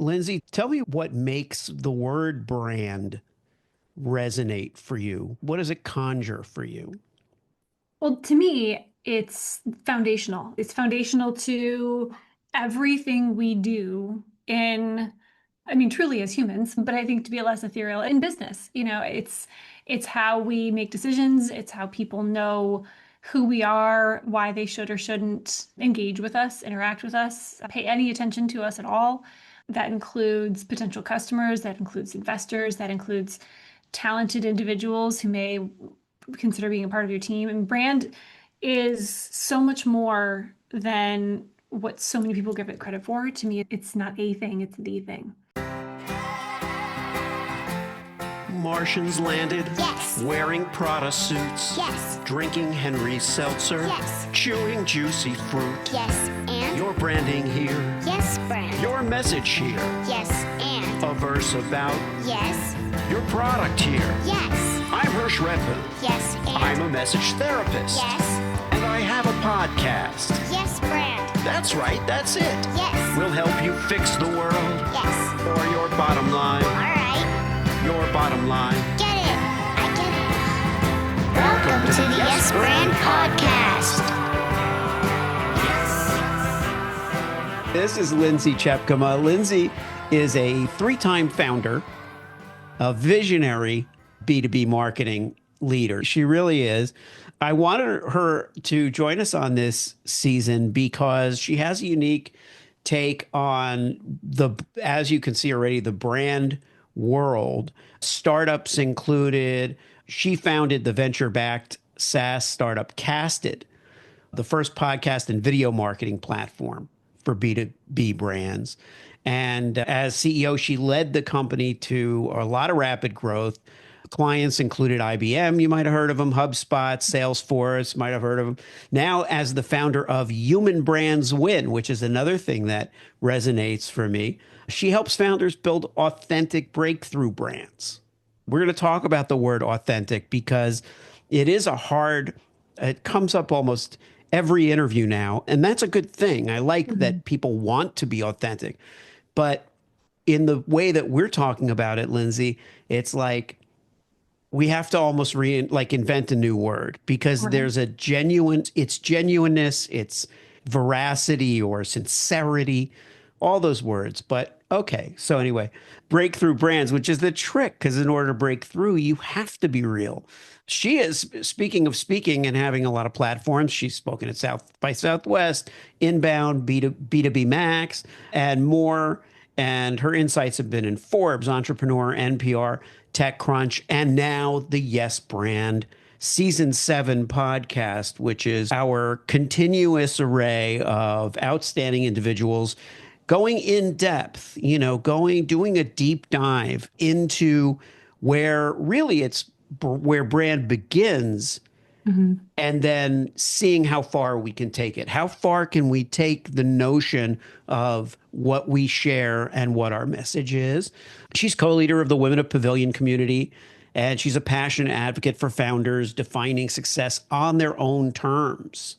Lindsay, tell me what makes the word brand resonate for you. What does it conjure for you? Well, to me, it's foundational. It's foundational to everything we do truly as humans, but I think to be less ethereal in business. It's how we make decisions. It's how people know who we are, why they should or shouldn't engage with us, interact with us, pay any attention to us at all. That includes potential customers, that includes investors, that includes talented individuals who may consider being a part of your team. And brand is so much more than what so many people give it credit for. To me, it's not a thing, it's the thing. Martians landed. Yes. Wearing Prada suits. Yes. Drinking Henry's seltzer. Yes. Chewing juicy fruit. Yes, and? Your branding here. Yes, brand. Your message here. Yes, and? A verse about Yes. your product here. Yes. I'm Hersh Redmond. Yes, and? I'm a message therapist. Yes. And I have a podcast. Yes, brand. That's right, that's it. Yes. We'll help you fix the world. Yes. Or your bottom line. All right. Your bottom line. Get it. I get it. Welcome to the Yes Brand Podcast. This is Lindsay Tjepkema. Lindsay is a three-time founder, a visionary B2B marketing leader. She really is. I wanted her to join us on this season because she has a unique take on as you can see already, the brand world, startups included. She founded the venture-backed SaaS startup Casted, the first podcast and video marketing platform for B2B brands. And as CEO, she led the company to a lot of rapid growth. Clients included IBM, you might have heard of them, HubSpot, Salesforce, might have heard of them. Now, as the founder of Human Brands Win, which is another thing that resonates for me, she helps founders build authentic breakthrough brands. We're going to talk about the word authentic because it comes up almost every interview now, and that's a good thing. I like that people want to be authentic. But in the way that we're talking about it, Lindsay, it's like we have to almost invent a new word because there's it's genuineness, it's veracity or sincerity, all those words. But okay, so anyway, breakthrough brands, which is the trick, because in order to break through, you have to be real. She is, speaking of speaking and having a lot of platforms, she's spoken at South by Southwest, Inbound, B2B Max, and more. And her insights have been in Forbes, Entrepreneur, NPR, TechCrunch, and now the Yes Brand Season 7 podcast, which is our continuous array of outstanding individuals going in depth, doing a deep dive into where really it's where brand begins, and then seeing how far we can take it. How far can we take the notion of what we share and what our message is? She's co-leader of the Women of Pavilion Community, and she's a passionate advocate for founders defining success on their own terms.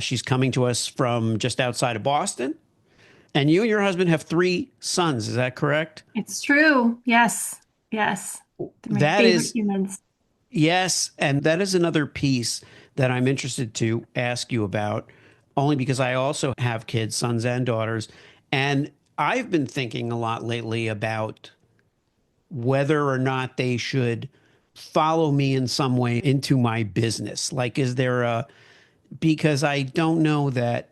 She's coming to us from just outside of Boston. And you and your husband have 3 sons, is that correct? It's true. Yes. Yes. They're my That favorite is, humans. yes. And that is another piece that I'm interested to ask you about, only because I also have kids, sons and daughters. And I've been thinking a lot lately about whether or not they should follow me in some way into my business. Like, because I don't know that,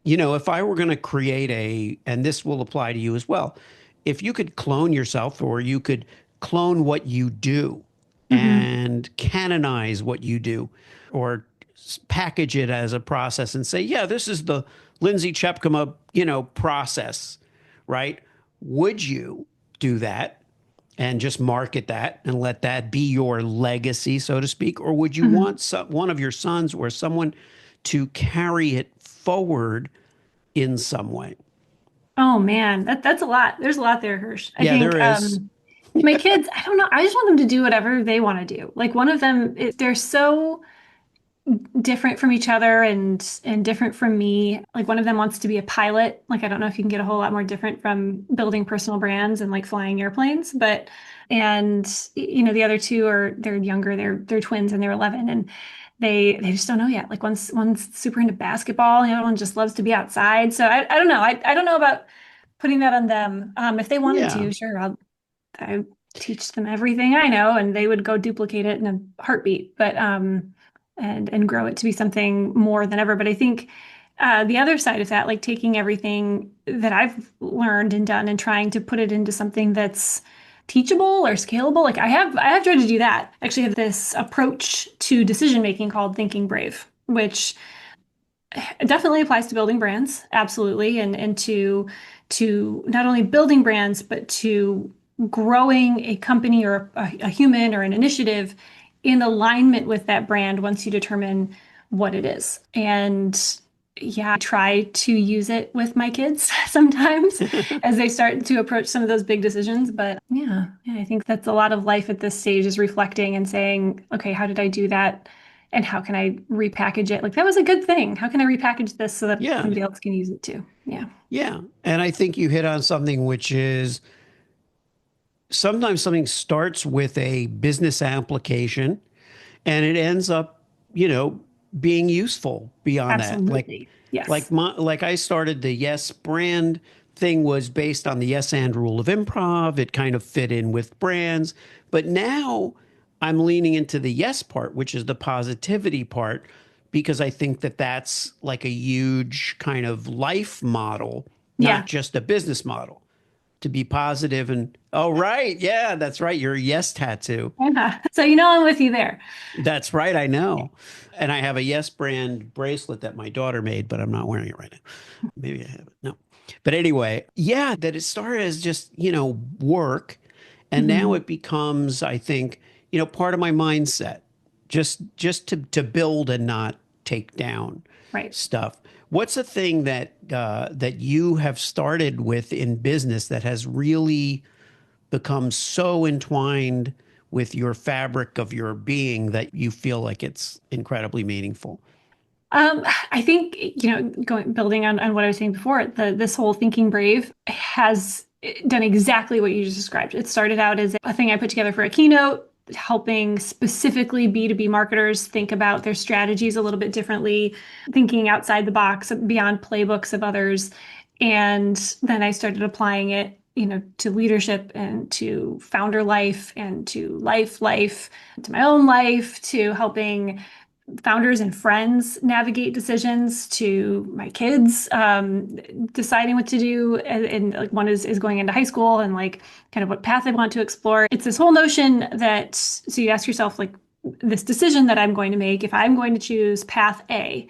if I were going to create and this will apply to you as well, if you could clone yourself or you could clone what you do and canonize what you do or package it as a process and say, yeah, this is the Lindsay Tjepkema, process, right? Would you do that and just market that and let that be your legacy, so to speak? Or would you want one of your sons or someone to carry it forward in some way? Oh man, that's a lot. There's a lot there, Hersh. I Yeah, think there is. my kids, I don't know. I just want them to do whatever they want to do. Like one of them, they're so different from each other and different from me. Like one of them wants to be a pilot. Like I don't know if you can get a whole lot more different from building personal brands and like flying airplanes, but and the other two are they're younger, they're twins and they're 11 and they just don't know yet. Like one's super into basketball, the other one just loves to be outside. So I don't know. I don't know about putting that on them. If they wanted Yeah. to, sure, I teach them everything I know and they would go duplicate it in a heartbeat. But and grow it to be something more than ever. But I think the other side of that, like taking everything that I've learned and done and trying to put it into something that's teachable or scalable. Like I have tried to do that. I actually have this approach to decision making called thinking brave, which definitely applies to building brands, absolutely, and to not only building brands, but to growing a company or a human or an initiative in alignment with that brand once you determine what it is. And yeah, I try to use it with my kids sometimes as they start to approach some of those big decisions. But yeah, I think that's a lot of life at this stage is reflecting and saying, okay, how did I do that? And how can I repackage it? Like that was a good thing. How can I repackage this so that Yeah. somebody else can use it too? Yeah. Yeah. And I think you hit on something, which is sometimes something starts with a business application and it ends up, being useful beyond that. Absolutely. Yes. Like I started the Yes brand thing was based on the Yes and rule of improv. It kind of fit in with brands, but now I'm leaning into the Yes part, which is the positivity part, because I think that that's like a huge kind of life model, not Yeah. just a business model. To be positive and oh right, yeah, that's right. Your Yes tattoo. Yeah. So I'm with you there. That's right, I know. And I have a Yes brand bracelet that my daughter made, but I'm not wearing it right now. Maybe I have it. No. But anyway, yeah, that it started as just, work. And now Mhm. it becomes, I think, part of my mindset. Just to build and not take down Right. stuff. What's a thing that that you have started with in business that has really become so entwined with your fabric of your being that you feel like it's incredibly meaningful? I think, building on what I was saying before, this whole Thinking Brave has done exactly what you just described. It started out as a thing I put together for a keynote, helping specifically B2B marketers think about their strategies a little bit differently, thinking outside the box, beyond playbooks of others. And then I started applying it, to leadership and to founder life and to life, to my own life, to helping founders and friends navigate decisions to my kids deciding what to do and like one is going into high school and like kind of what path they want to explore. It's this whole notion that so you ask yourself like this decision that I'm going to make, if I'm going to choose path A,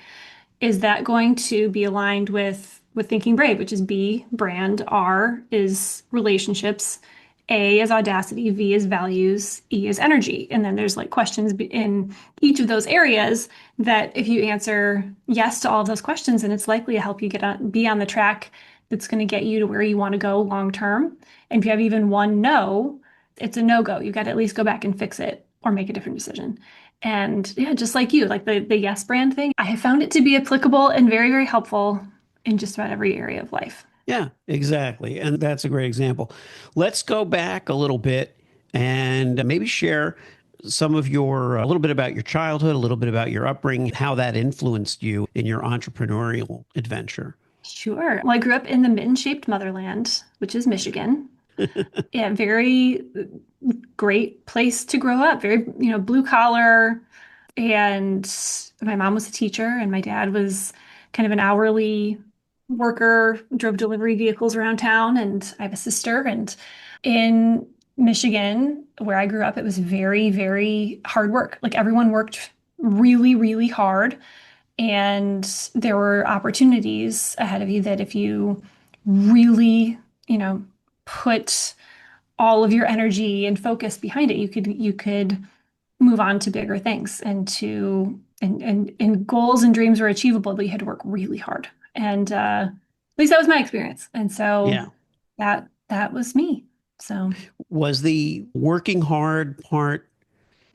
is that going to be aligned with Thinking Brave, which is B, brand, R is relationships, A is audacity, V is values, E is energy. And then there's like questions in each of those areas that if you answer yes to all of those questions, then it's likely to help you be on the track that's going to get you to where you want to go long term. And if you have even one no, it's a no-go. You got to at least go back and fix it or make a different decision. And yeah, just like you, like the yes brand thing, I have found it to be applicable and very, very helpful in just about every area of life. Yeah, exactly. And that's a great example. Let's go back a little bit and maybe share some of a little bit about your childhood, a little bit about your upbringing, how that influenced you in your entrepreneurial adventure. Sure. Well, I grew up in the mitten-shaped motherland, which is Michigan. Yeah, very great place to grow up. Very, blue collar. And my mom was a teacher, and my dad was kind of an hourly worker, drove delivery vehicles around town. And I have a sister. And in Michigan, where I grew up, it was very, very hard work. Like everyone worked really, really hard. And there were opportunities ahead of you that if you really, put all of your energy and focus behind it, you could move on to bigger things and and goals and dreams were achievable, but you had to work really hard. And at least that was my experience. And so Yeah. that was me. So Was the working hard part,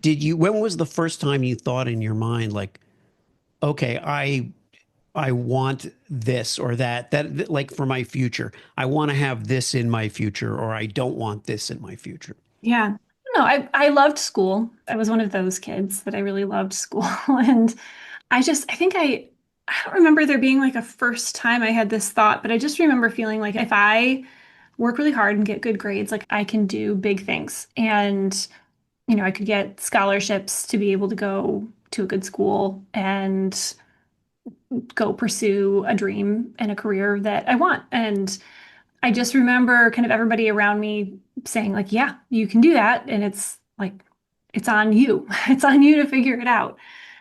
when was the first time you thought in your mind, like, okay, I want this or that like for my future. I want to have this in my future, or I don't want this in my future. Yeah. No, I loved school. I was one of those kids that I really loved school. And I don't remember there being like a first time I had this thought, but I just remember feeling like if I work really hard and get good grades, like I can do big things. And, I could get scholarships to be able to go to a good school and go pursue a dream and a career that I want. And I just remember kind of everybody around me saying, like, yeah, you can do that. And it's like, it's on you. It's on you to figure it out.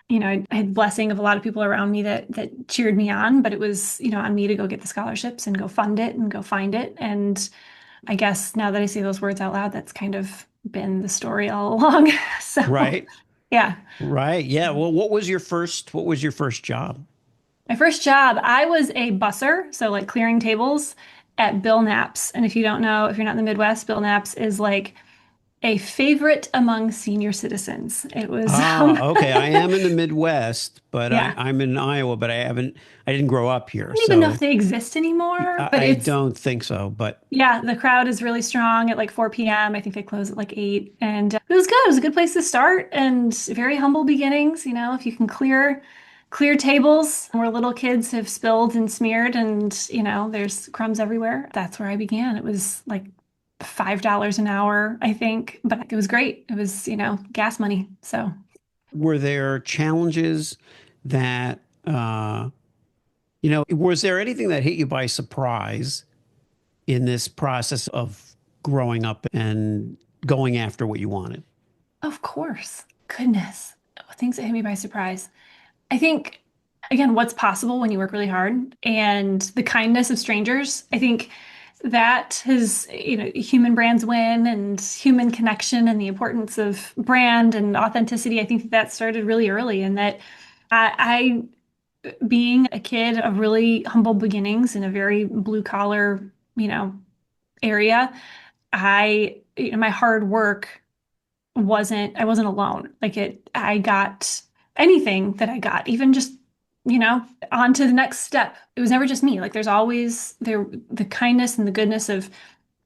I had blessing of a lot of people around me that cheered me on, but it was, on me to go get the scholarships and go fund it and go find it. And I guess now that I say those words out loud, that's kind of been the story all along. So Right. yeah. Right. Yeah. Well, what was your first job? My first job, I was a busser, so like clearing tables at Bill Knapp's. And if you don't know, if you're not in the Midwest, Bill Knapp's is like a favorite among senior citizens. It was, Okay. I am in the Midwest, but yeah. I'm in Iowa, but I didn't grow up I here. don't even know if So they exist anymore, but I it's, don't think so. But yeah, the crowd is really strong at like 4 p.m. I think they close at like 8. And it was good. It was a good place to start and very humble beginnings. If you can clear tables where little kids have spilled and smeared and, there's crumbs everywhere. That's where I began. It was like $5 an hour, I think, but it was great. It was, gas money. So, were there challenges that, was there anything that hit you by surprise in this process of growing up and going after what you wanted? of course, goodness, things that hit me by surprise. I think, again, what's possible when you work really hard and the kindness of strangers. I think that has, human brands win and human connection and the importance of brand and authenticity. I think that started really early and that being a kid of really humble beginnings in a very blue collar, area, my hard work I wasn't alone. I got anything that I got, even just, on to the next step. It was never just me. Like there's always the kindness and the goodness of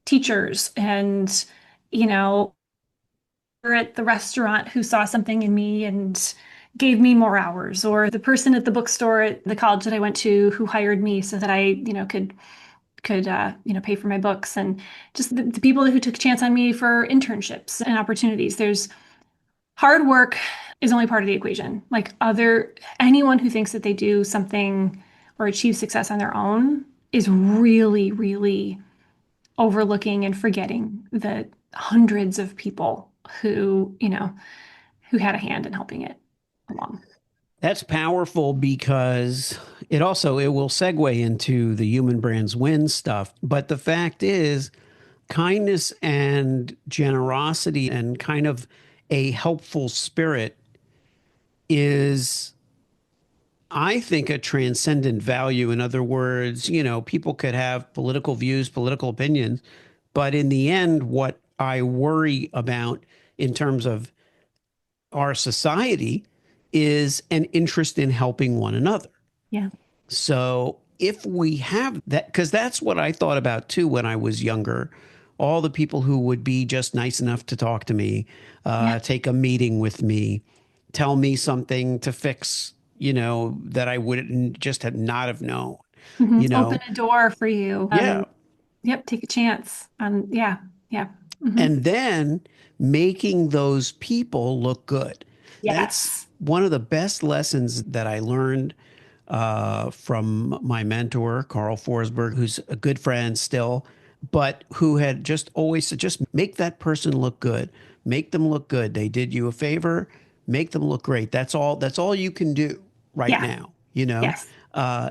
teachers and, you know, at the restaurant who saw something in me and gave me more hours, or the person at the bookstore at the college that I went to who hired me so that I, could pay for my books, and just the people who took a chance on me for internships and opportunities. There's hard work is only part of the equation. Like anyone who thinks that they do something or achieve success on their own is really, really overlooking and forgetting the hundreds of people who had a hand in helping it along. That's powerful because it will segue into the human brands win stuff. But the fact is, kindness and generosity and kind of a helpful spirit is, I think, a transcendent value. In other words, people could have political views, political opinions, but in the end, what I worry about in terms of our society is an interest in helping one another. Yeah. So if we have that, because that's what I thought about too when I was younger, all the people who would be just nice enough to talk to me, Yeah. take a meeting with me, tell me something to fix, that I wouldn't just had not have known, you Open know. a door for you. Yeah. Yep. Take a chance. Yeah. Yeah. hmm And then making those people look good. That's Yes. one of the best lessons that I learned from my mentor, Carl Forsberg, who's a good friend still, but who had just always said, just make that person look good. Make them look good. They did you a favor, make them look great. That's all you can do right Yeah. now, Yes.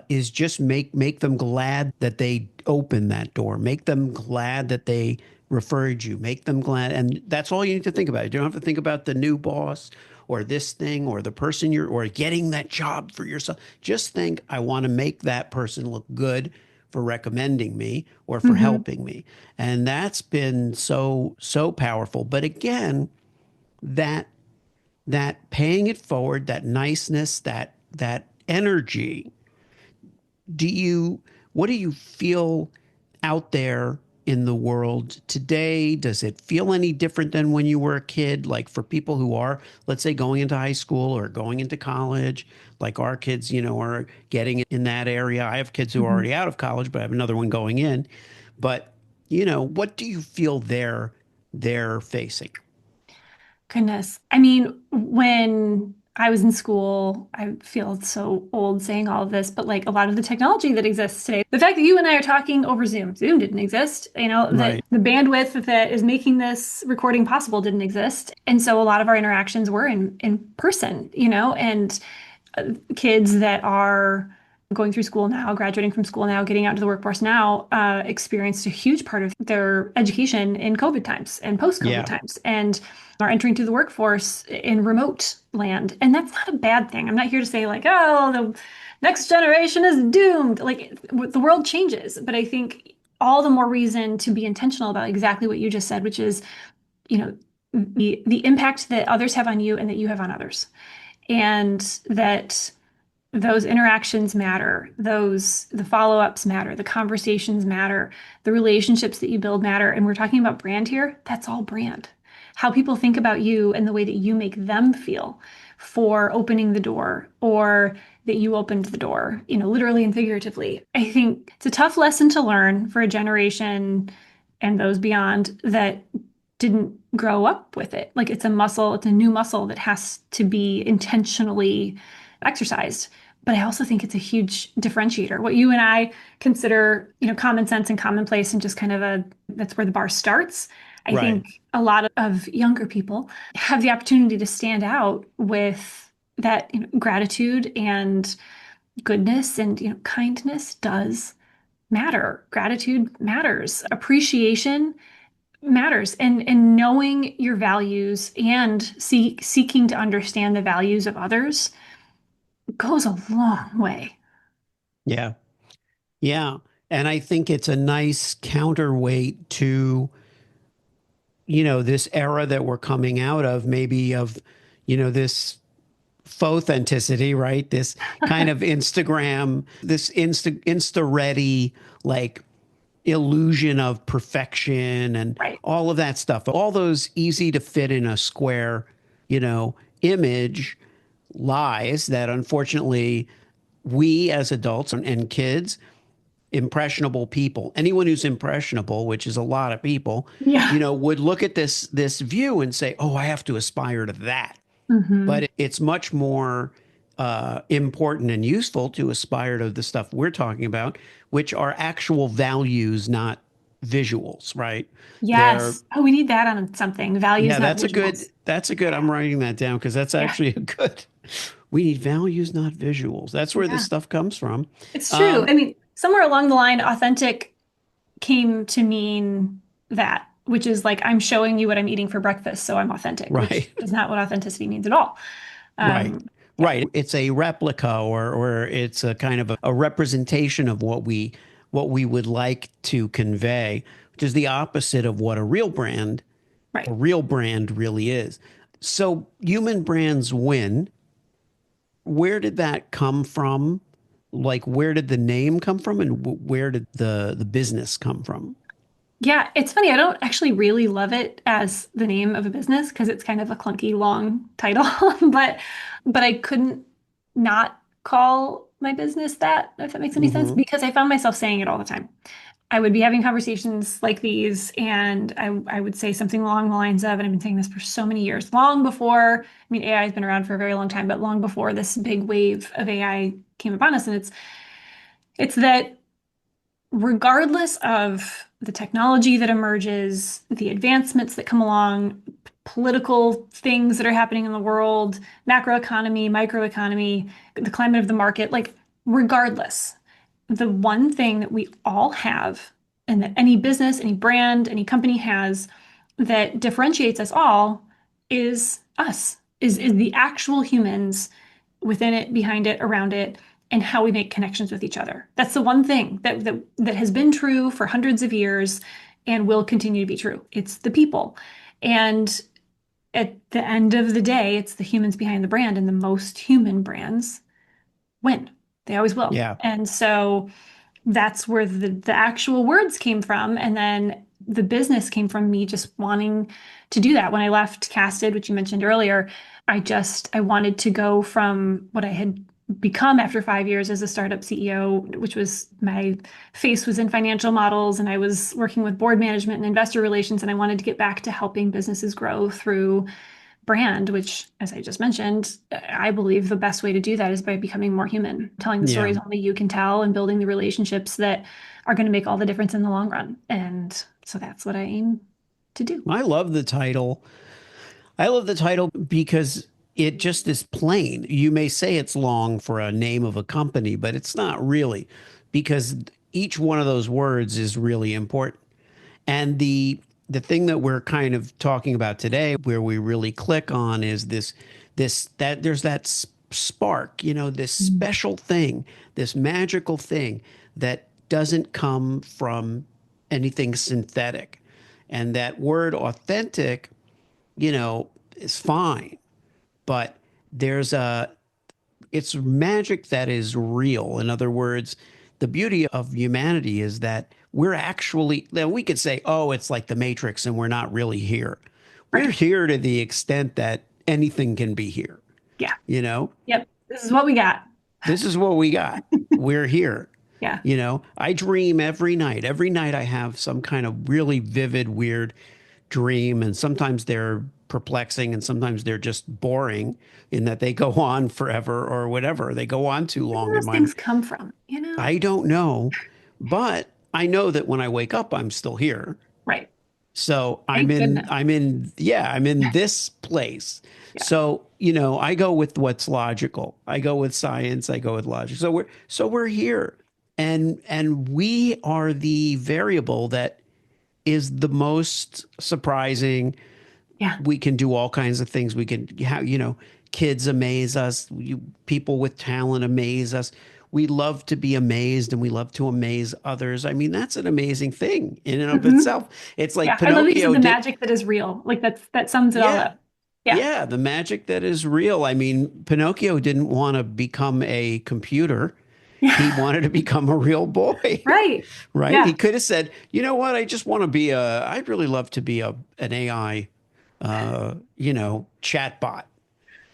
is just make them glad that they opened that door. Make them glad that they referred you. Make them glad. And that's all you need to think about. You don't have to think about the new boss or this thing or the person or getting that job for yourself. Just think, I want to make that person look good for recommending me or for hmm helping me. And that's been so powerful. But again, that paying it forward, that niceness, that energy, do you what do you feel out there in the world today? Does it feel any different than when you were a kid? Like for people who are, let's say, going into high school or going into college, like our kids, are getting in that area. I have kids who are Mhm. already out of college, but I have another one going in. But, what do you feel they're facing? Goodness. I mean, when I was in school, I feel so old saying all of this, but like a lot of the technology that exists today, the fact that you and I are talking over Zoom didn't exist, that Right. the bandwidth that is making this recording possible didn't exist. And so a lot of our interactions were in person, and kids that are going through school now, graduating from school now, getting out into the workforce now, experienced a huge part of their education in COVID times and post-COVID Yeah. times, and are entering to the workforce in remote land. And that's not a bad thing. I'm not here to say like, oh, the next generation is doomed. Like the world changes, but I think all the more reason to be intentional about exactly what you just said, which is, you know, the impact that others have on you and that you have on others, and that those interactions matter, the follow-ups matter, the conversations matter, the relationships that you build matter. And we're talking about brand here. That's all brand. How people think about you and the way that you make them feel for opening the door, or that you opened the door, literally and figuratively. I think it's a tough lesson to learn for a generation and those beyond that didn't grow up with it. Like it's a new muscle that has to be intentionally exercised. But I also think it's a huge differentiator. What you and I consider, common sense and commonplace, and just kind of that's where the bar starts. I Right. think a lot of younger people have the opportunity to stand out with that, gratitude and goodness, and kindness does matter. Gratitude matters. Appreciation matters, and knowing your values and seeking to understand the values of others goes a long way. Yeah. Yeah. And I think it's a nice counterweight to, this era that we're coming out of, maybe of, this faux authenticity, right? This kind of Instagram, this insta ready, like illusion of perfection and Right. all of that stuff. All those easy to fit in a square, image lies that unfortunately we as adults and kids, impressionable people, anyone who's impressionable, which is a lot of people, Yeah. would look at this view and say, "Oh, I have to aspire to that." Hmm. But it's much more important and useful to aspire to the stuff we're talking about, which are actual values, not visuals, right? They're Yes. Oh, we need that on something. Values, Yeah, not that's visuals. a good, I'm writing that down because that's Yeah. actually a good, we need values, not visuals. That's where this Yeah. stuff comes from. It's true. Um, I mean, somewhere along the line, authentic came to mean that, which is like I'm showing you what I'm eating for breakfast, so I'm authentic, which right. is not what authenticity means at all. Right. Yeah. Right. It's a replica or it's a kind of a representation of what we would like to convey, which is the opposite of what Right. a real brand really is. So human brands win. Where did that come from? Like where did the name come from and where did the business come from? Yeah, it's funny. I don't actually really love it as the name of a business because it's kind of a clunky long title, but I couldn't not call my business that, if that makes any sense, Hmm. because I found myself saying it all the time. I would be having conversations like these, and I would say something along the lines of, and I've been saying this for so many years, long before, I mean, AI has been around for a very long time, but long before this big wave of AI came upon us. And it's that regardless of the technology that emerges, the advancements that come along, political things that are happening in the world, macroeconomy, microeconomy, the climate of the market, like regardless, the one thing that we all have, and that any business, any brand, any company has, that differentiates us all is us, is the actual humans within it, behind it, around it, and how we make connections with each other. That's the one thing that has been true for hundreds of years and will continue to be true. It's the people. And at the end of the day, it's the humans behind the brand, and the most human brands win. They always will. Yeah. And so that's where the actual words came from. And then the business came from me just wanting to do that. When I left Casted, which you mentioned earlier, I wanted to go from what I had become after 5 years as a startup CEO, which was my face was in financial models and I was working with board management and investor relations. And I wanted to get back to helping businesses grow through brand, which, as I just mentioned, I believe the best way to do that is by becoming more human, telling the Yeah. stories only you can tell and building the relationships that are going to make all the difference in the long run. And so that's what I aim to do. I love the title. I love the title because it just is plain. You may say it's long for a name of a company, but it's not really, because each one of those words is really important. And the thing that we're kind of talking about today, where we really click on, is this that there's that spark, this Mm. special thing, this magical thing that doesn't come from anything synthetic. And that word authentic, is fine, but there's a it's magic that is real. In other words, the beauty of humanity is that we're actually, then we could say, oh, it's like the Matrix and we're not really here. We're Right. here to the extent that anything can be here. Yeah. You know, Yep. This is what we got. this is what we got. We're here. Yeah. I dream every night. Every night I have some kind of really vivid, weird dream. And sometimes they're perplexing and sometimes they're just boring in that they go on forever or whatever. They go on too Where do long in those my, things come from? You know? I don't know, but I know that when I wake up, I'm still here. Right. So Thank goodness. I'm in this place. Yeah. So, I go with what's logical. I go with science. I go with logic. So we're here. And we are the variable that is the most surprising. Yeah. We can do all kinds of things. We can have, kids amaze us. People with talent amaze us. We love to be amazed and we love to amaze others. I mean, that's an amazing thing in and of Mhm. itself. It's like Yeah. I love that you said Pinocchio the did. magic that is real. Like that sums it all Yeah. up. Yeah. Yeah. The magic that is real. I mean, Pinocchio didn't want to become a computer. He Yeah. wanted to become a real boy, Right. right? He Yeah. could have said, you know what? I just want to be I'd really love to be an AI, chatbot.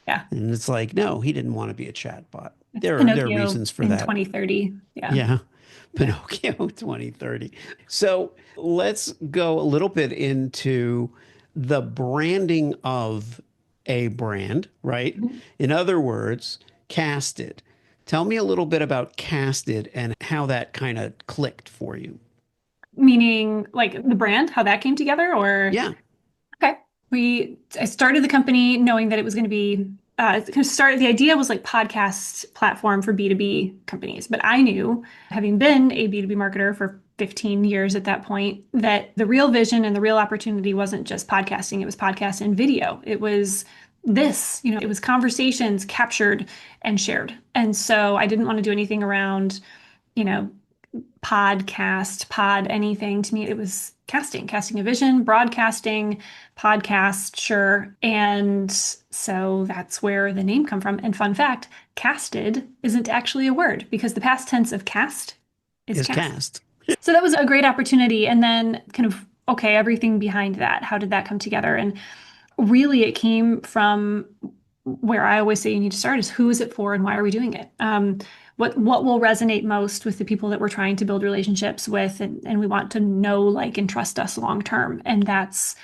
Yeah. And it's like, no, he didn't want to be a chatbot. It's There are Pinocchio reasons for in that. 2030. Yeah. Yeah. Yeah. Pinocchio 2030. So let's go a little bit into the branding of a brand, right? Mhm. In other words, Casted. Tell me a little bit about Casted and how that kind of clicked for you. Meaning like the brand, how that came together or Yeah. okay. I started the company knowing that it was going to be the idea was like podcast platform for B2B companies. But I knew, having been a B2B marketer for 15 years at that point, that the real vision and the real opportunity wasn't just podcasting, it was podcast and video. It was it was conversations captured and shared. And so I didn't want to do anything around, you know, pod anything. To me, it was casting a vision, broadcasting, podcast, sure. And so that's where the name come from. And fun fact, casted isn't actually a word because the past tense of cast is Is cast. Cast. So that was a great opportunity. And then kind of, okay, everything behind that, how did that come together? And really it came from where I always say you need to start is who is it for and why are we doing it? What will resonate most with the people that we're trying to build relationships with and we want to know, like, and trust us long term. And that's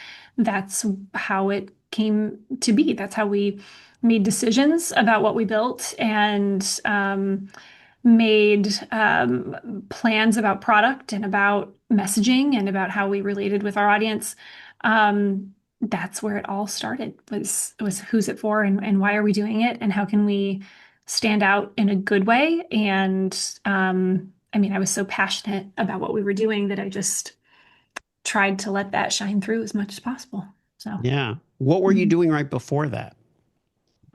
how it came to be. That's how we made decisions about what we built and made plans about product and about messaging and about how we related with our audience. That's where it all started was who's it for and why are we doing it and how can we stand out in a good way. And I mean, I was so passionate about what we were doing that I just tried to let that shine through as much as possible. So Yeah. What were you mhm. doing right before that?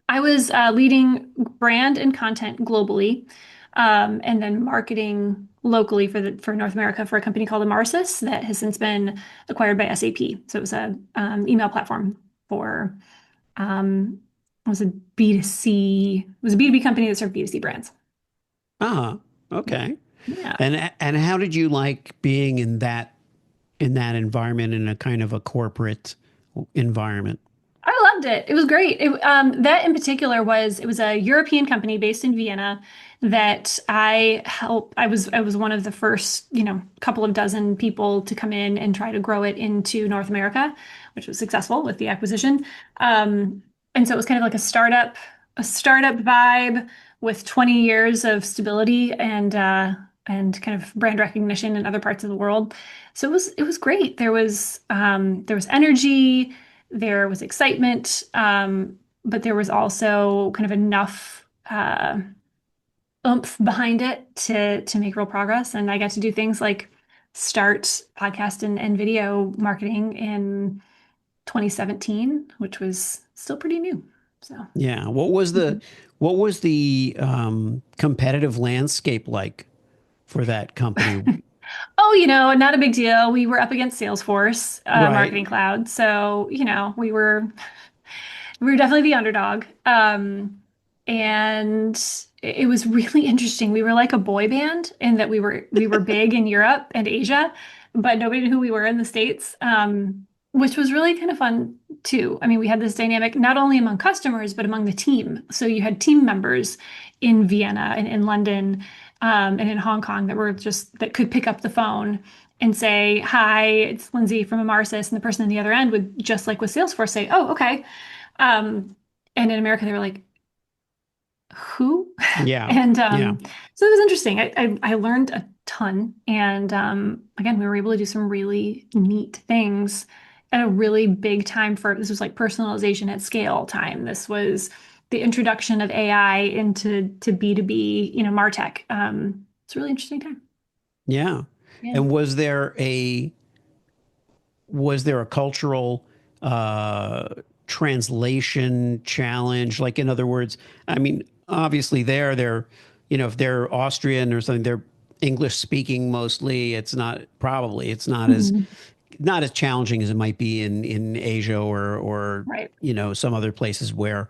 I was leading brand and content globally, and then marketing locally for North America for a company called Amarsis that has since been acquired by SAP. So it was a email platform for it was a B2C, it was a B2B company that served B2C brands. Uh-huh. Okay. Yeah. And how did you like being in that environment in a kind of a corporate environment? I loved it. It was great. That in particular it was a European company based in Vienna that I helped. I was one of the first, couple of dozen people to come in and try to grow it into North America, which was successful with the acquisition. And so it was kind of like a startup vibe with 20 years of stability and kind of brand recognition in other parts of the world. So it was great. There was energy, there was excitement, but there was also kind of enough oomph behind it to make real progress. And I got to do things like start podcast and video marketing in 2017, which was still pretty new. So, Yeah. mhm. What was the competitive landscape like for that company? Oh, not a big deal. We were up against Salesforce, Right. Marketing Cloud. So, we were definitely the underdog. And it was really interesting. We were like a boy band in that we were big in Europe and Asia, but nobody knew who we were in the States, which was really kind of fun too. I mean, we had this dynamic not only among customers, but among the team. So you had team members in Vienna and in London, and in Hong Kong that could pick up the phone and say, "Hi, it's Lindsay from Amarsis," and the person on the other end would, just like with Salesforce, say, "Oh, okay." And in America, they were like, "Who?" Yeah. And Yeah. so it was interesting. I learned a ton, and again, we were able to do some really neat things at a really big time. For this was like personalization at scale time. This was the introduction of AI into to B2B, MarTech. It's a really interesting time. Yeah. Yeah. And was there a cultural uh, translation challenge? Like, in other words, I mean, obviously if they're Austrian or something, they're English speaking mostly. It's Mhm. not as challenging as it might be in Asia or Right. some other places where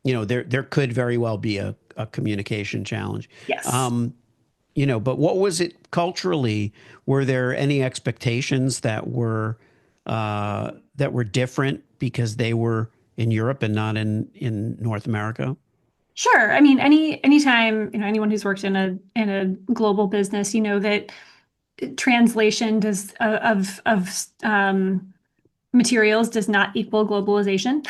there could very well be a communication challenge. Yes. But what was it culturally? Were there any expectations that were different because they were in Europe and not in North America? Sure. I mean, anytime, anyone who's worked in a global business, that translation of materials does not equal globalization.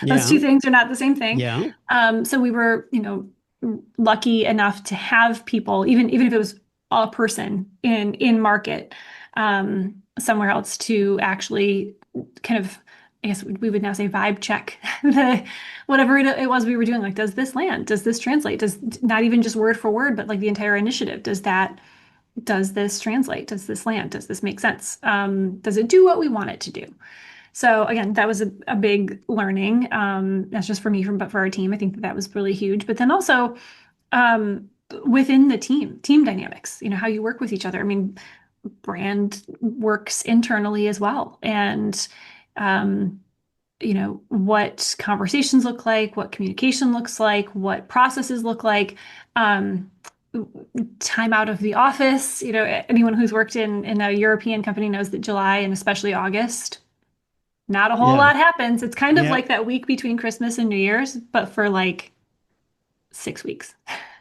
Those two Yeah, things are not the same thing. yeah, So we were, lucky enough to have people, even if it was a person in market, somewhere else, to actually kind of, I guess we would now say, vibe check the whatever it was we were doing. Like, does this land? Does this translate? Does not even just word for word, but like the entire initiative? Does this translate? Does this land? Does this make sense? Does it do what we want it to do? So again, that was a big learning. That's just for me, but for our team, I think that was really huge. But then also, um, within the team dynamics, how you work with each other. I mean, brand works internally as well. And, um, what conversations look like, what communication looks like, what processes look like. Um, Time out of the office. Anyone who's worked in a European company knows that July and especially August, not a whole yeah, lot happens. It's kind of yeah, like that week between Christmas and New Year's, but for like 6 weeks.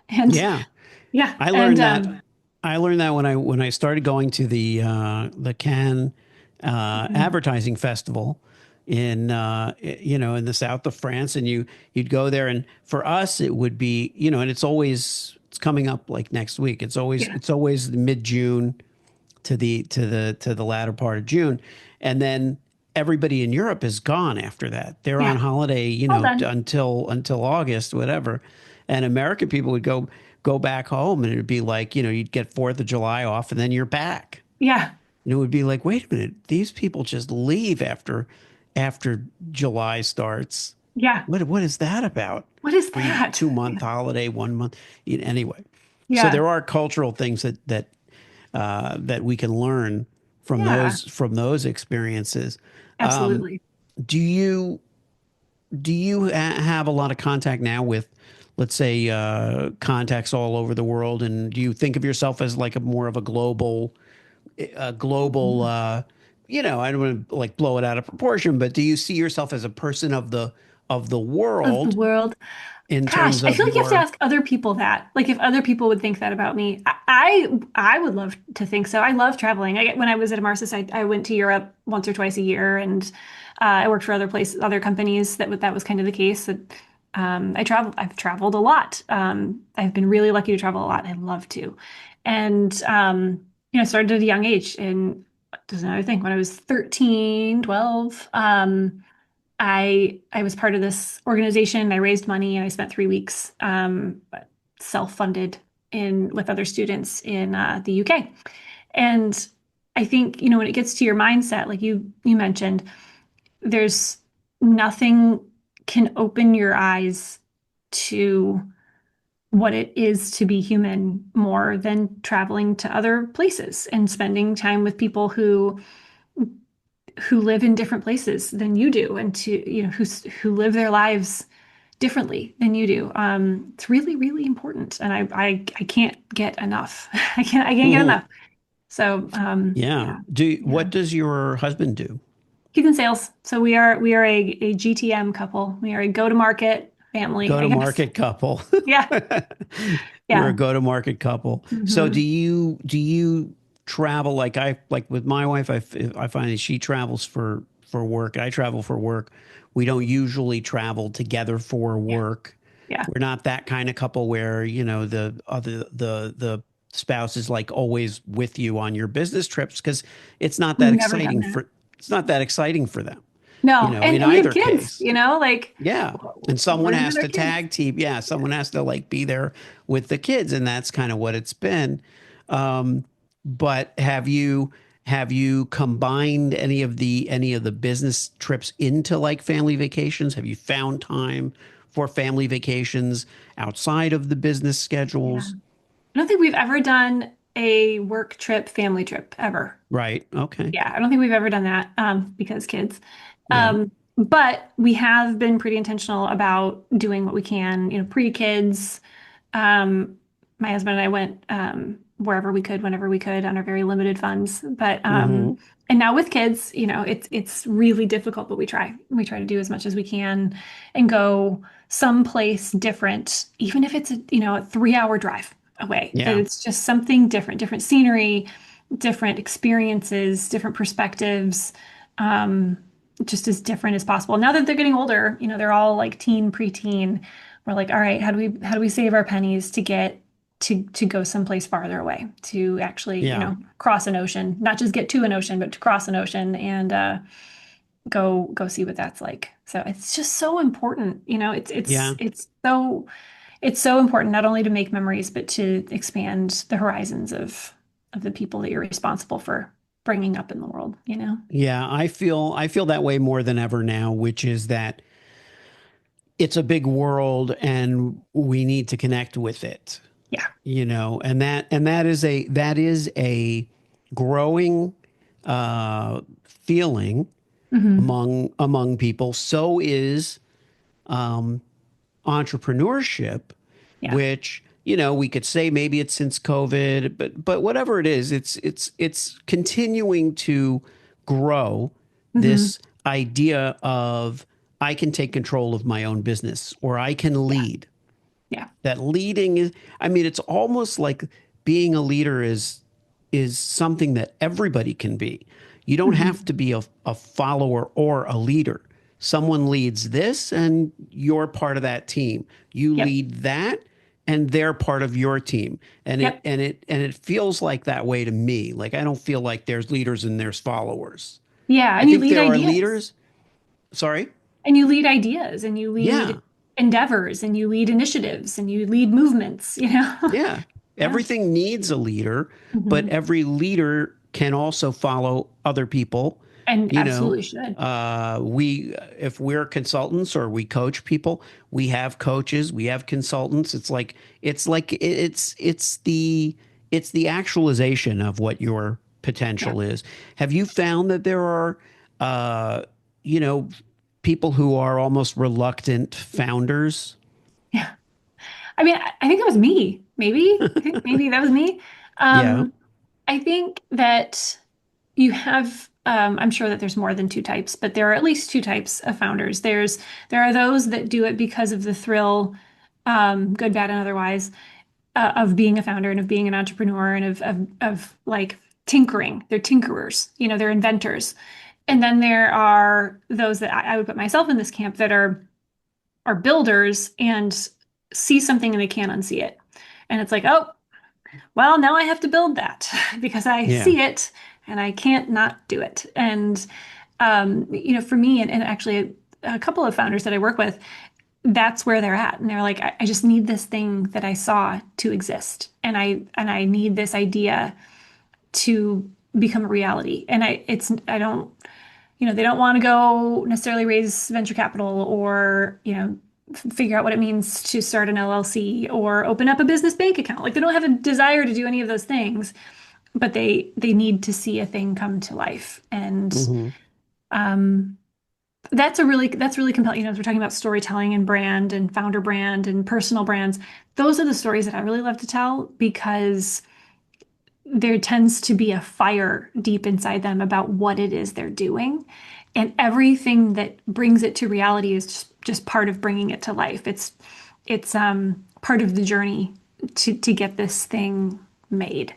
And yeah. yeah, I and learned that. I learned that when I started going to the Cannes advertising festival in the south of France, and you'd go there, and for us it would be and it's coming up like next week. yeah, It's always mid June to the latter part of June, and then everybody in Europe is gone after that. They're on yeah, holiday, all done. until August, whatever. And American people would go back home, and it'd be like you'd get Fourth of July off, and then you're back. Yeah, And it would be like, wait a minute, these people just leave after July starts. yeah. What is that about? What is Three that? 2 month holiday, 1 month. Anyway, so Yeah, there are cultural things that we can learn yeah, from those experiences. Um, absolutely. do you have a lot of contact now with let's say, contacts all over the world? And do you think of yourself as like a more of a global, I don't want to like blow it out of proportion, but do you see yourself as a person of the Of the world world. in Gosh, terms I of feel like you have to your, ask other people that. Like if other people would think that about me. I would love to think so. I love traveling. When I was at Marcis, I went to Europe once or twice a year, and I worked for other companies that was kind of the case. That I've traveled a lot. I've been really lucky to travel a lot. I love to, and I started at a young age. And there's another thing. When I was 13, 12. I was part of this organization. I raised money and I spent 3 weeks self-funded in with other students in the UK. And I think, when it gets to your mindset, like you mentioned, there's nothing can open your eyes to what it is to be human more than traveling to other places and spending time with people who live in different places than you do, and who live their lives differently than you do. It's really, really important, and I can't get enough. I can't get enough. So yeah. yeah, yeah. What does your husband do? He's in sales, so we are a GTM couple. We are a go-to-market family, Go I to guess. market couple. Yeah, You're a yeah. go to market couple. So Hmm. do you travel like with my wife? I find that she travels for work. I travel for work. We don't usually travel together for Yeah, work. yeah. We're not that kind of couple where, the spouse is like always with you on your business trips because it's not We've that never done exciting that. for them, No, and in and we have either kids. case. Like Yeah. And we're someone gonna have has our to kids. tag team. Yeah. Someone has to like be there with the kids. And that's kind of what it's been. Um, but have you combined any of the business trips into like family vacations? Have you found time for family vacations outside of the business Yeah. schedules? I don't think we've ever done a work trip, family trip ever. Right. Okay. Yeah, I don't think we've ever done that because kids. Yeah. But we have been pretty intentional about doing what we can, pre-kids. Um, my husband and I went wherever we could, whenever we could, on our very limited funds. But Hmm. and now with kids, it's really difficult, but we try. We try to do as much as we can and go someplace different, even if it's a 3-hour drive away. That Yeah. it's just something different, different scenery, different experiences, different perspectives. Um, just as different as possible. Now that they're getting older, they're all like teen, preteen. We're like, all right, how do we save our pennies to get to go someplace farther away, to actually, Yeah. cross an ocean, not just get to an ocean, but to cross an ocean and go see what that's like. So it's just so important. It's it's Yeah. it's so it's so important not only to make memories, but to expand the horizons of the people that you're responsible for bringing up in the world. Yeah. I feel that way more than ever now, which is that it's a big world and we need to connect with it, Yeah. and that is a growing feeling Hmm. among people. So is entrepreneurship, Yeah. which we could say maybe it's since COVID, but whatever it is, it's continuing to grow, Hmm. this idea of I can take control of my own business or I can Yeah. lead. Yeah. That leading is, I mean, it's almost like being a leader is something that everybody can be. You don't have Hmm. to be a follower or a leader. Someone leads this and you're part of that team. You Yep. lead that and they're part of your team. And it Yep. and it and it feels like that way to me. Like I don't feel like there's leaders and there's followers. Yeah. I And you think lead there are ideas. leaders. Sorry? And you lead ideas and you Yeah. lead endeavors and you lead initiatives and you lead movements. Yeah. Yeah. Everything needs a leader, but Hmm. every leader can also follow other people. And You know, absolutely should. if we're consultants or we coach people, we have coaches, we have consultants. It's the actualization of what your Yeah. potential is. Have you found that there are, uh, you know, people who are almost reluctant founders? Yeah. I mean, I think that was me. Maybe. I think maybe that was me. Yeah. Um, I think that you have, I'm sure that there's more than two types, but there are at least two types of founders. There are those that do it because of the thrill, good, bad, and otherwise, of being a founder and of being an entrepreneur and of like tinkering. They're tinkerers, they're inventors. And then there are those that I would put myself in this camp that are builders and see something and they can't unsee it. And it's like, oh, well, now I have to build that because I Yeah. see it and I can't not do it. And for me and actually a couple of founders that I work with, that's where they're at. And they're like, I just need this thing that I saw to exist. And I need this idea to become a reality. And I don't, they don't want to go necessarily raise venture capital or, figure out what it means to start an LLC or open up a business bank account. Like they don't have a desire to do any of those things, but they need to see a thing come to life. And Hmm. um, that's really compelling. As we're talking about storytelling and brand and founder brand and personal brands, those are the stories that I really love to tell because there tends to be a fire deep inside them about what it is they're doing. And everything that brings it to reality is just part of bringing it to life. It's part of the journey to get this thing made.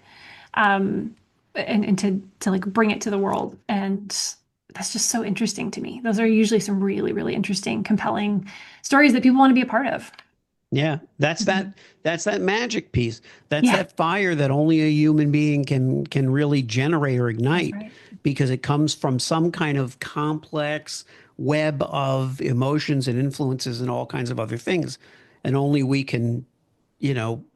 And to like bring it to the world. And that's just so interesting to me. Those are usually some really, really interesting, compelling stories that people want to be a part of. Yeah. Mhm. That's that magic piece. That's Yeah, that fire that only a human being can really generate or that's ignite right. because it comes from some kind of complex web of emotions and influences and all kinds of other things. And only we can,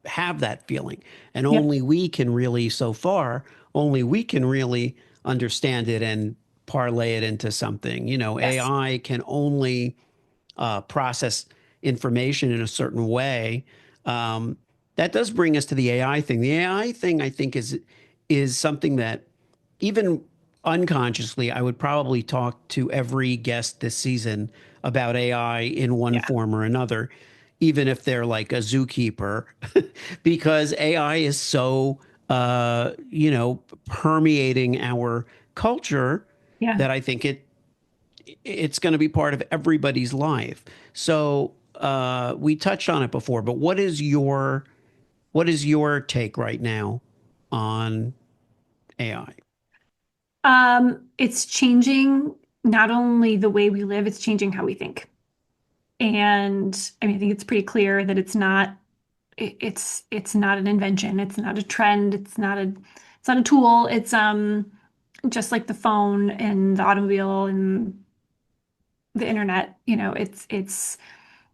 have that feeling. And Yep. only we can really, so far, only we can really understand it and parlay it into something. Yes. AI can only process information in a certain way. Um, that does bring us to the AI thing. The AI thing, I think, is something that even unconsciously, I would probably talk to every guest this season about AI in one Yeah. form or another, even if they're like a zookeeper, because AI is so permeating our culture Yeah. that I think it's going to be part of everybody's life. So we touched on it before, but what is your take right now on AI? It's changing not only the way we live, it's changing how we think. And I mean, I think it's pretty clear that it's not an invention, it's not a trend, it's not a tool. It's just like the phone and the automobile and the internet, it's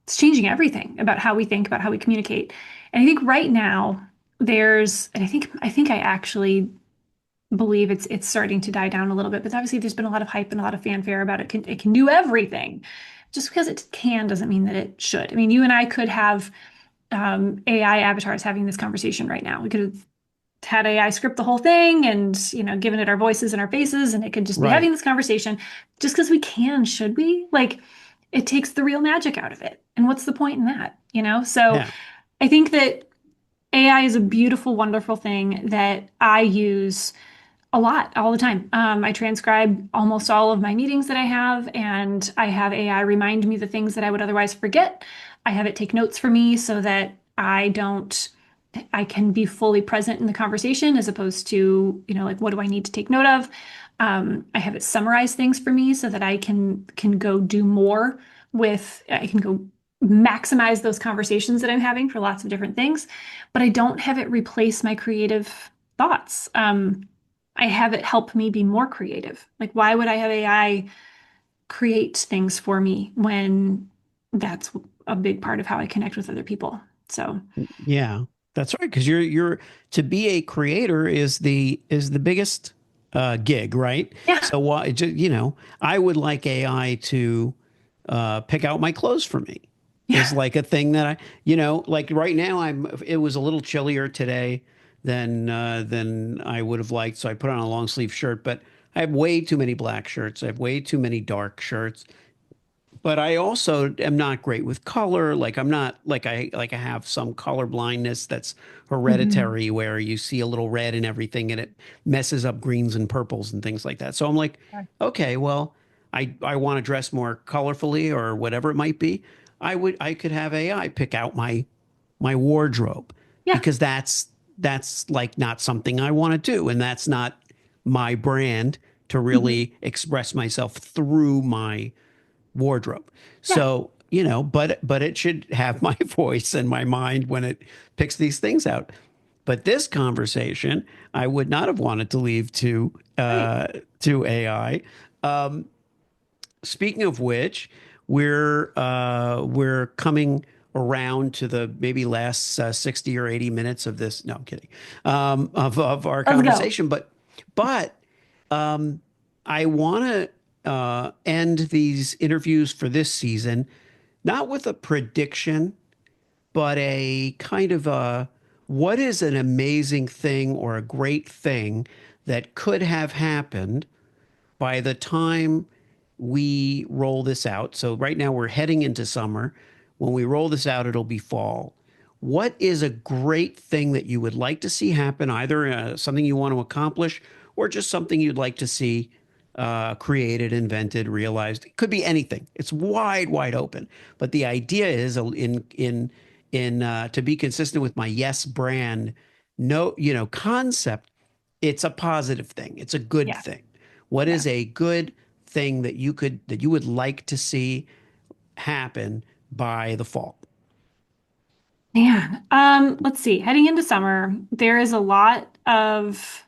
changing everything about how we think, about how we communicate. And I think right now and I think I actually believe it's starting to die down a little bit, but obviously there's been a lot of hype and a lot of fanfare about it can do everything. Just because it can doesn't mean that it should. I mean, you and I could have AI avatars having this conversation right now. We could have had AI script the whole thing and, given it our voices and our faces, and it could just be Right. having this conversation. Just because we can, should we? Like, it takes the real magic out of it. And what's the point in that? So Yeah. I think that AI is a beautiful, wonderful thing that I use a lot, all the time. I transcribe almost all of my meetings that I have, and I have AI remind me the things that I would otherwise forget. I have it take notes for me so that I can be fully present in the conversation as opposed to, like what do I need to take note of? I have it summarize things for me so that I can go do more I can go maximize those conversations that I'm having for lots of different things, but I don't have it replace my creative thoughts. I have it help me be more creative. Like, why would I have AI create things for me when that's a big part of how I connect with other people? So, Yeah. That's right. Because you're to be a creator is the biggest gig, right? yeah, So why I would like AI to pick out my clothes for me. Is yeah, like a thing that like right now it was a little chillier today than I would have liked. So I put on a long sleeve shirt, but I have way too many black shirts. I have way too many dark shirts. But I also am not great with color. Like I'm not like I have some color blindness that's Mhm. hereditary where you see a little red and everything and it messes up greens and purples and things like that. So I'm like, Sure. okay, well, I want to dress more colorfully or whatever it might be. I could have AI pick out my wardrobe Yeah. because that's like not something I want to do and that's not my brand to Mhm. really express myself through my wardrobe. Yeah. So, but it should have my voice and my mind when it picks these things out. But this conversation, I would not have wanted to leave Right. to AI. Um, Speaking of which, we're coming around to the maybe last 60 or 80 minutes of this. No, I'm kidding. Of our Let's go. conversation, but I want to end these interviews for this season not with a prediction, but a kind of a what is an amazing thing or a great thing that could have happened by the time we roll this out. So right now we're heading into summer. When we roll this out, it'll be fall. What is a great thing that you would like to see happen, either something you want to accomplish or just something you'd like to see created, invented, realized? It could be anything. It's wide, wide open. But the idea is in to be consistent with my yes brand, no, concept. It's a positive thing. It's a good Yeah. thing. What Yeah. is a good thing that you would like to see happen by the fall? Man, let's see. Heading into summer, there is a lot of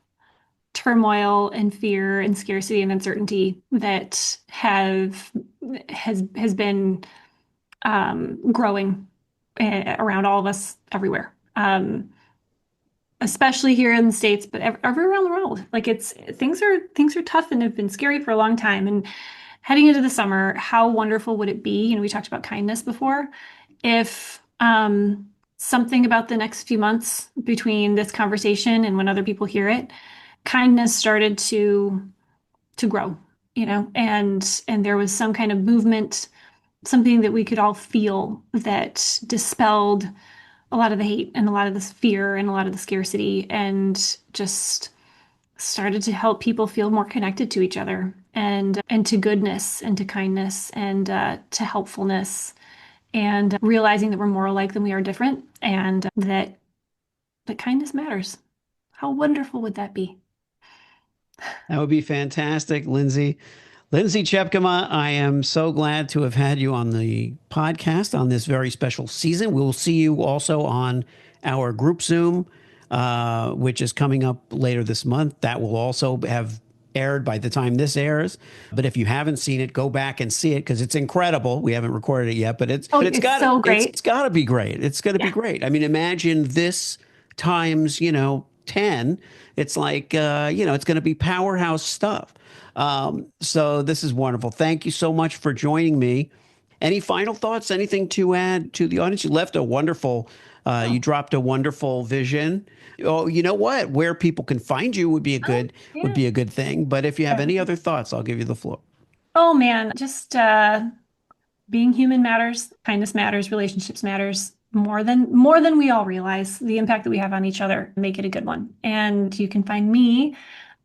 turmoil and fear and scarcity and uncertainty that has been growing around all of us everywhere. Especially here in the States, but everywhere around the world. Like it's things are tough and have been scary for a long time. And heading into the summer, how wonderful would it be? We talked about kindness before. If something about the next few months between this conversation and when other people hear it, kindness started to grow, and there was some kind of movement, something that we could all feel that dispelled a lot of the hate and a lot of this fear and a lot of the scarcity and just started to help people feel more connected to each other and to goodness and to kindness and to helpfulness and realizing that we're more alike than we are different and that kindness matters. How wonderful would that be? That would be fantastic, Lindsay. Lindsay Tjepkema, I am so glad to have had you on the podcast on this very special season. We will see you also on our group Zoom, which is coming up later this month. That will also have aired by the time this airs. But if you haven't seen it, go back and see it because it's incredible. We haven't recorded it yet, but it's Oh, but it's it's got so it's great. got to be great. It's going to be Yeah. great. I mean, imagine this times 10. It's like it's going to be powerhouse stuff. So this is wonderful. Thank you so much for joining me. Any final thoughts? Anything to add to the audience? You left a wonderful, you Oh, dropped a wonderful vision. Oh, you know what? Where people can find you would be a oh, good would yeah. be a good thing. But if you have Yeah. any other thoughts, I'll give you the floor. Oh man, just being human matters, kindness matters, relationships matters more than we all realize. The impact that we have on each other make it a good one. And you can find me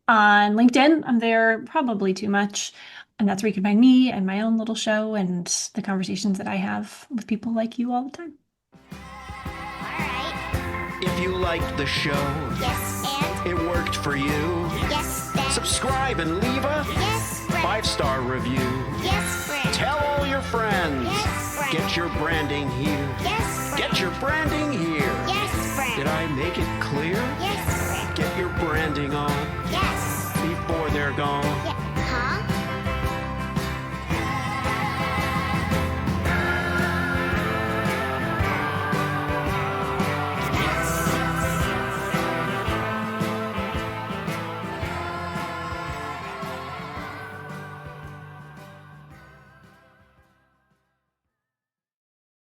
on LinkedIn. I'm there probably too much. And that's where you can find me and my own little show and the conversations that I have with people like you all the time. Alright. If you liked the show, Yes, and? it worked for you, Yes, then? subscribe and leave a Yes, friend. 5-star review. Yes, friend. Tell all your friends. Yes, friend. Get your branding here. Yes, friend. Get your branding here. Yes, friend. Did I make it clear? Yes, friend. Get your branding on Yes. before they're gone. Yeah. Huh?